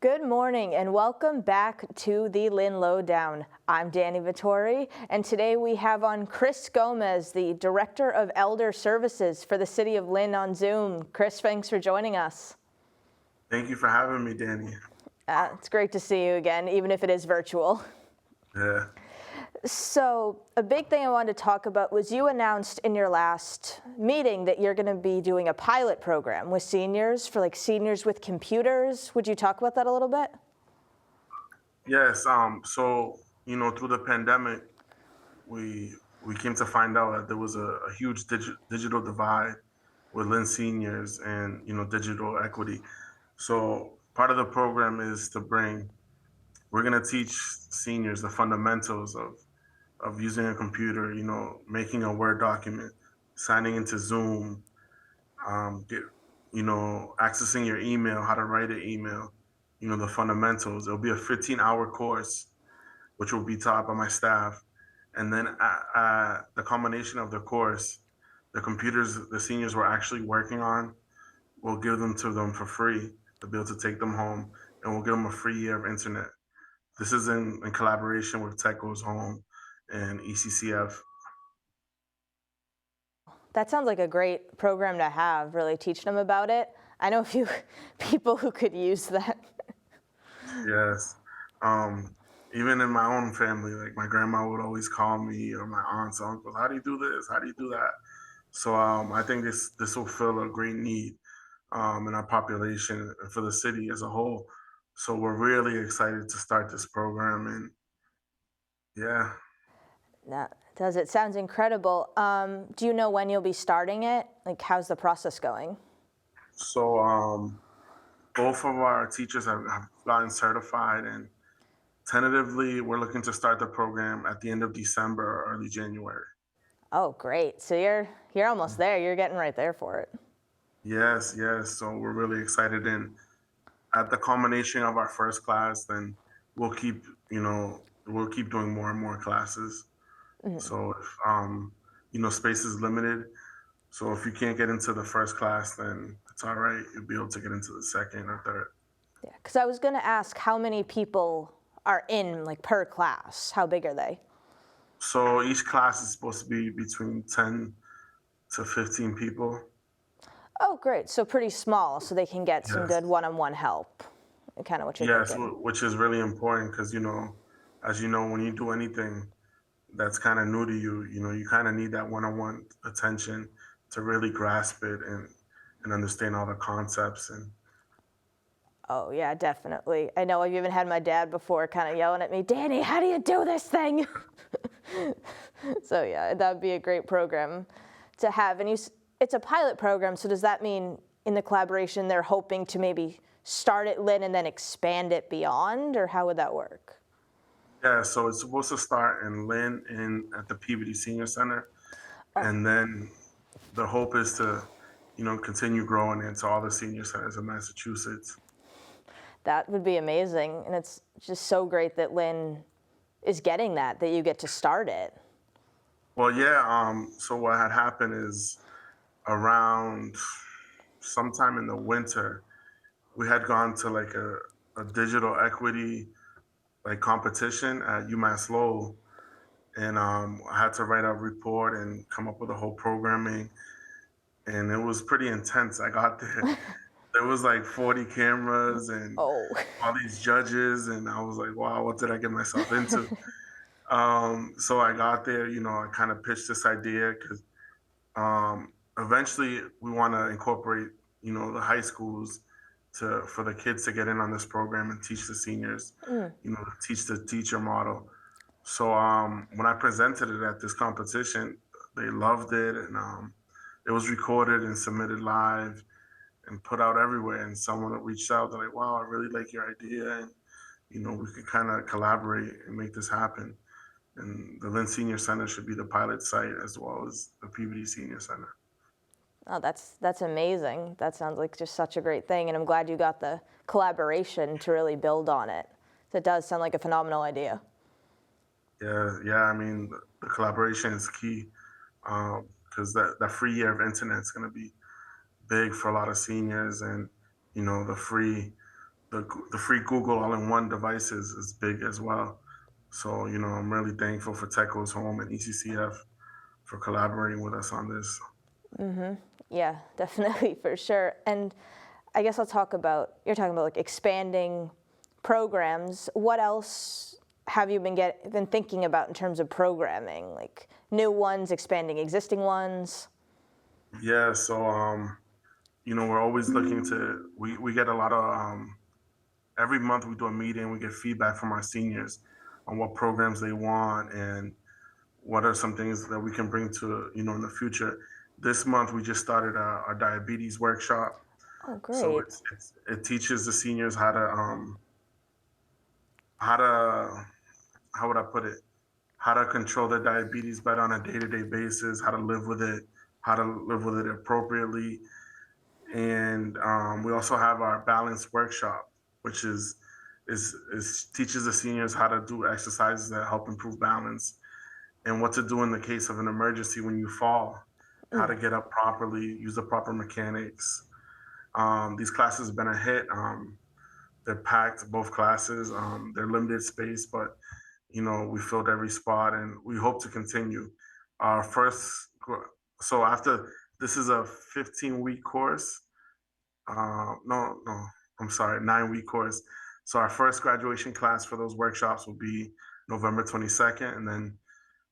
Good morning and welcome back to the Lynn Lowdown. I'm Danny Vittori, and today we have on Chris Gomez, the Director of Elder Services for the City of Lynn on Zoom. Chris, thanks for joining us. Thank you for having me, Danny. It's great to see you again, even if it is virtual. Yeah. So a big thing I wanted to talk about was you announced in your last meeting that you're going to be doing a pilot program with seniors for like seniors with computers. Would you talk about that a little bit? Yes. Through the pandemic, we came to find out that there was a huge digital divide with Lynn seniors and digital equity. So part of the program is we're gonna teach seniors the fundamentals of using a computer. Making a Word document, signing into Zoom, accessing your email, how to write an email, the fundamentals. It'll be a 15-hour course, which will be taught by my staff. And then the combination of the course, the computers the seniors were actually working on, we'll give them to them for free to be able to take them home. And we'll give them a free year of internet. This is in collaboration with Techos Home and ECCF. That sounds like a great program to have, really teach them about it. I know a few people who could use that. Yes. Even in my own family, like my grandma would always call me, or my aunts, uncles, how do you do this? How do you do that? So I think this will fill a great need in our population and for the city as a whole. So we're really excited to start this program, and yeah. That does. It sounds incredible. Do you know when you'll be starting it? Like, how's the process going? So both of our teachers have gotten certified, and tentatively we're looking to start the program at the end of December or early January. Oh, great. So you're almost there. You're getting right there for it. Yes, yes. So we're really excited, and at the culmination of our first class, then we'll keep, we'll keep doing more and more classes. Mm-hmm. So if space is limited. So if you can't get into the first class, then it's all right. You'll be able to get into the second or third. Yeah, because I was going to ask how many people are in like per class. How big are they? So each class is supposed to be between 10 to 15 people. Oh, great. So pretty small, so they can get some Yes. good one-on-one help. Kind of what you're Yes, thinking. which is really important because, as you know, when you do anything that's kind of new to you, you kind of need that one-on-one attention to really grasp it and understand all the concepts. And Oh, yeah, definitely. I know I've even had my dad before kind of yelling at me, Danny, how do you do this thing? So, yeah, that'd be a great program to have. And it's a pilot program, so does that mean in the collaboration they're hoping to maybe start at Lynn and then expand it beyond, or how would that work? yeah, so it's supposed to start in Lynn at the Peabody Senior Center. And then the hope is to, continue growing into all the senior centers in Massachusetts. That would be amazing. And it's just so great that Lynn is getting that you get to start it. Well, yeah. So what had happened is around sometime in the winter, we had gone to like a digital equity like competition at UMass Lowell, and I had to write a report and come up with a whole programming, and it was pretty intense. I got there, there was like 40 cameras and Oh. all these judges, and I was like, wow, what did I get myself into? So I got there, I kind of pitched this idea because eventually we want to incorporate, the high schools for the kids to get in on this program and teach the seniors, teach the teacher model. So when I presented it at this competition, they loved it, and it was recorded and submitted live and put out everywhere. And someone reached out, they're like, "Wow, I really like your idea, and we could kind of collaborate and make this happen." And the Lynn Senior Center should be the pilot site as well as the Peabody Senior Center. Oh, that's amazing. That sounds like just such a great thing, and I'm glad you got the collaboration to really build on it. So it does sound like a phenomenal idea. Yeah, yeah. I mean, the collaboration is key because that free year of internet is going to be big for a lot of seniors, and the free the free Google all-in-one devices is big as well. So, I'm really thankful for Techos Home and ECCF for collaborating with us on this. Yeah, definitely, for sure. And I guess you're talking about like expanding programs. What else have you been thinking about in terms of programming, like new ones, expanding existing ones? Yeah, so we're always looking to we get a lot of every month we do a meeting, we get feedback from our seniors on what programs they want and what are some things that we can bring to, in the future. This month we just started our diabetes workshop. Oh, So great. it teaches the seniors how to how would I put it? How to control their diabetes better on a day-to-day basis, how to live with it, how to live with it appropriately. And we also have our balance workshop, which is teaches the seniors how to do exercises that help improve balance and what to do in the case of an emergency when you fall, how to get up properly, use the proper mechanics. These classes have been a hit. They're packed, both classes. They're limited space, but we filled every spot, and we hope to continue. Our first, so after this is a 15-week course. No, I'm sorry, 9-week course. So our first graduation class for those workshops will be November 22nd, and then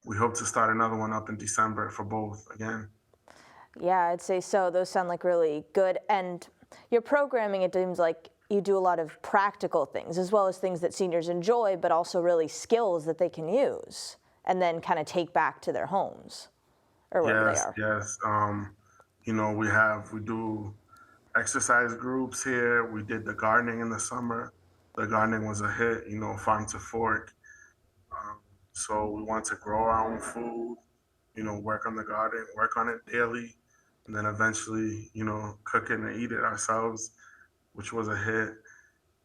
we hope to start another one up in December for both again. Yeah, I'd say so. Those sound like really good. And your programming, it seems like you do a lot of practical things as well as things that seniors enjoy, but also really skills that they can use and then kind of take back to their homes or wherever they Yes, are. yes. We do exercise groups here. We did the gardening in the summer. The gardening was a hit, farm to fork. Um, so we want to grow our own food, work on the garden, work on it daily, and then eventually, cook it and eat it ourselves, which was a hit.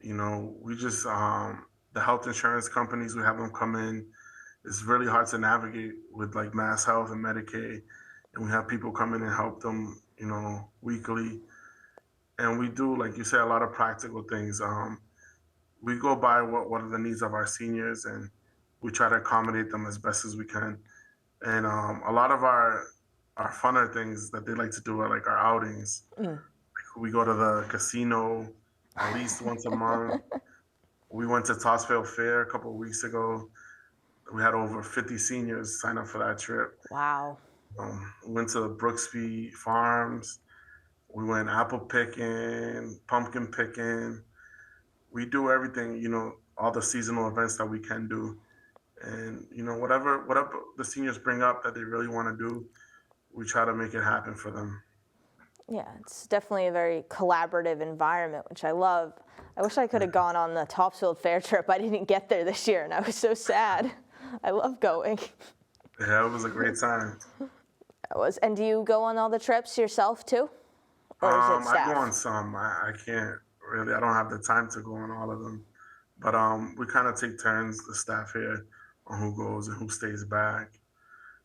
We just the health insurance companies, we have them come in. It's really hard to navigate with like Mass Health and Medicaid, and we have people come in and help them, weekly. And we do, like you said, a lot of practical things. We go by what are the needs of our seniors, and we try to accommodate them as best as we can. And a lot of our funner things that they like to do are like our outings. We go to the casino at least once a month. We went to Topsfield Fair a couple of weeks ago. We had over 50 seniors sign up for that trip. Wow. We went to the Brooksby Farms. We went apple picking, pumpkin picking. We do everything, all the seasonal events that we can do. And, whatever the seniors bring up that they really want to do, we try to make it happen for them. Yeah, it's definitely a very collaborative environment, which I love. I wish I could have gone on the Topsfield Fair trip. I didn't get there this year, and I was so sad. I love going. Yeah, it was a great time. And do you go on all the trips yourself too, or is it I go on staff? some. I can't really. I don't have the time to go on all of them. But we kind of take turns, the staff here, on who goes and who stays back.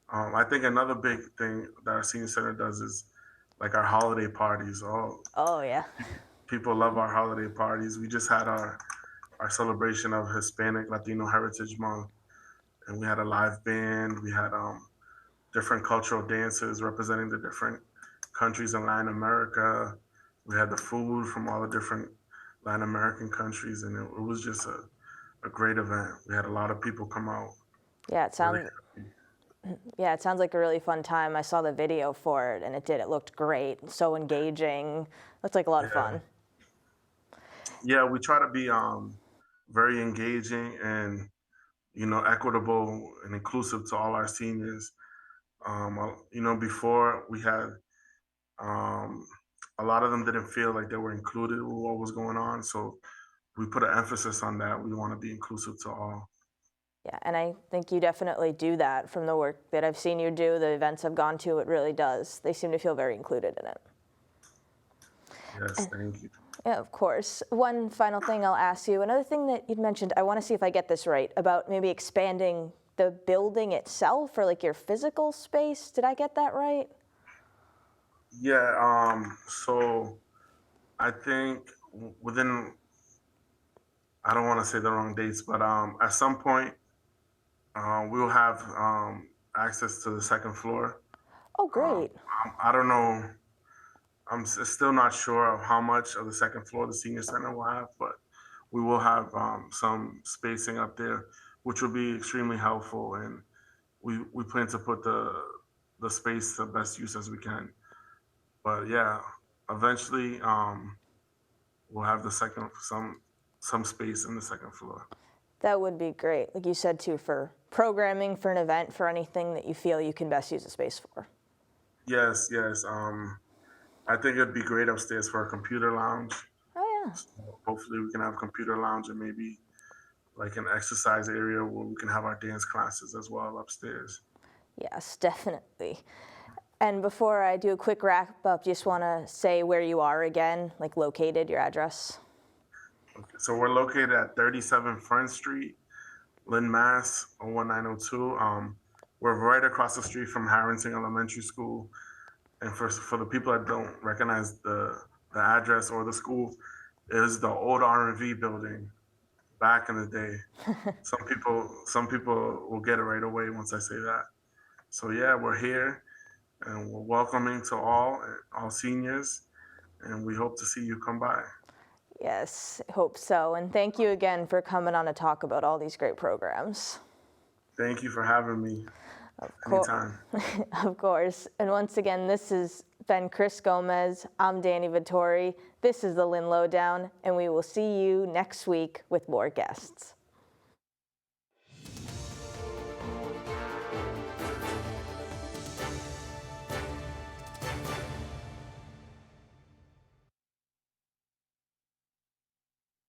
I think another big thing that our senior center does is like our holiday parties. Oh, Oh yeah. people love our holiday parties. We just had our celebration of Hispanic Latino Heritage Month, and we had a live band. We had different cultural dancers representing the different countries in Latin America. We had the food from all the different Latin American countries, and it was just a great event. We had a lot of people come out. Yeah, Really, it sounds like a really fun time. I saw the video for it, and it looked great, so engaging. Looked like a lot of yeah, fun. yeah. We try to be very engaging and equitable and inclusive to all our seniors. Before we had um, a lot of them didn't feel like they were included with what was going on, so we put an emphasis on that. We want to be inclusive to all. Yeah, and I think you definitely do that from the work that I've seen you do, the events I've gone to. It really does. They seem to feel very included in it. Yes, thank you. Yeah, of course. One final thing I'll ask you. Another thing that you'd mentioned, I want to see if I get this right, about maybe expanding the building itself or like your physical space. Did I get that right? Yeah, so I think within I don't want to say the wrong dates, but at some point we'll have access to the second floor. Oh, great. I don't know. Still not sure of how much of the second floor the senior center will have, but we will have some spacing up there, which will be extremely helpful. And we plan to put the space to best use as we can. But yeah, eventually we'll have the second some space in the second floor. That would be great. Like you said, too, for programming, for an event, for anything that you feel you can best use the space for. Yes, yes. I think it'd be great upstairs for a computer lounge. Oh, yeah. So hopefully we can have a computer lounge and maybe like an exercise area where we can have our dance classes as well upstairs. Yes, definitely. And before I do a quick wrap up, just want to say where you are again, like located, your address. Okay, so we're located at 37 Front Street, Lynn, Mass. 01902. We're right across the street from Harrington Elementary School. And for the people that don't recognize the address or the school, it is the old R&V building back in the day. Some people will get it right away once I say that. So yeah, we're here and we're welcoming to all seniors, and we hope to see you come by. Yes, hope so. And thank you again for coming on to talk about all these great programs. Thank you for having me. Anytime. Of course. And once again, this has been Chris Gomez. I'm Danny Vittori. This is the Lynn Lowdown, and we will see you next week with more guests.